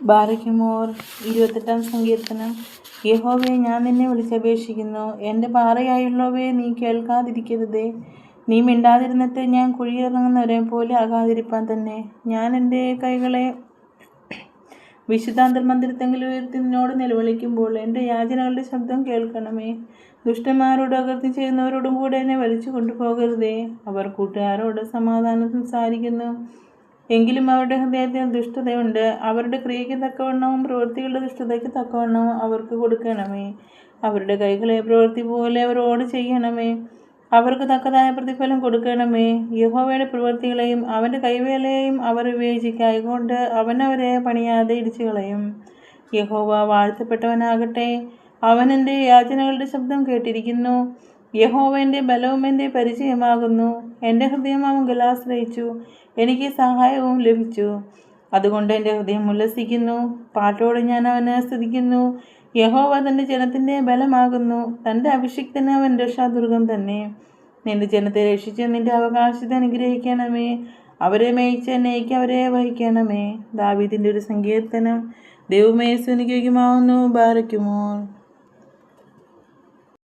ബാറയ്ക്കുമോർ 28-ാം സങ്കീർത്തനം. യഹോവേ, ഞാൻ നിന്നെ വിളിച്ചപേക്ഷിക്കുന്നു. എൻ്റെ പാറയായുള്ളവേ, നീ കേൾക്കാതിരിക്കരുതേ. നീ മിണ്ടാതിരുന്നിട്ട് ഞാൻ കുഴിയിലിറങ്ങുന്നവരെ പോലെ ആകാതിരിപ്പാൻ തന്നെ. ഞാൻ എൻ്റെ കൈകളെ വിശുദ്ധാന്തർമന്ദിരത്തെങ്കിൽ ഉയർത്തി നിന്നോട് നിലവിളിക്കുമ്പോൾ എൻ്റെ യാചനകളുടെ ശബ്ദം കേൾക്കണമേ. ദുഷ്ടന്മാരോടും അകൃത്യം ചെയ്യുന്നവരോടും കൂടെ എന്നെ വലിച്ചു കൊണ്ടുപോകരുതേ. അവർ കൂട്ടുകാരോട് സമാധാനം സംസാരിക്കുന്നു, എങ്കിലും അവരുടെ ഹൃദയത്തിൽ ദുഷ്ടതയുണ്ട്. അവരുടെ ക്രിയയ്ക്ക് തക്കവണ്ണവും പ്രവൃത്തികളുടെ ദുഷ്ടതയ്ക്ക് തക്കവണ്ണവും അവർക്ക് കൊടുക്കണമേ. അവരുടെ കൈകളെ പ്രവൃത്തി പോലെ അവരോട് ചെയ്യണമേ. അവർക്ക് തക്കതായ പ്രതിഫലം കൊടുക്കണമേ. യഹോവയുടെ പ്രവൃത്തികളെയും അവൻ്റെ കൈവേലയെയും അവർ വിവേചിക്കായകൊണ്ട് അവൻ അവരെ പണിയാതെ ഇടിച്ചു കളയും. യഹോവ വാഴ്ത്തപ്പെട്ടവനാകട്ടെ. അവൻ എൻ്റെ യാചനകളുടെ ശബ്ദം കേട്ടിരിക്കുന്നു. യഹോവ എൻ്റെ ബലവും എൻ്റെ പരിചയമാകുന്നു. എൻ്റെ ഹൃദയം അവങ്കൽ ആശ്രയിച്ചു, എനിക്ക് സഹായവും ലഭിച്ചു. അതുകൊണ്ട് എൻ്റെ ഹൃദയം ഉല്ലസിക്കുന്നു, പാട്ടോടെ ഞാൻ അവനെ സ്തുതിക്കുന്നു. യഹോവ തൻ്റെ ജനത്തിൻ്റെ ബലമാകുന്നു, തൻ്റെ അഭിഷിക്തന് അവൻ രക്ഷാദുർഗം തന്നെ. നിന്റെ ജനത്തെ രക്ഷിച്ച് നിന്റെ അവകാശത്തെ അനുഗ്രഹിക്കണമേ. അവരെ മേയിച്ച് എന്നേക്ക് അവരെ വഹിക്കണമേ. ദാവീദിൻ്റെ ഒരു സങ്കീർത്തനം. ദൈവമേ, സ്തുതിക്കുമാവുന്നു. ബാറയ്ക്കുമോർ.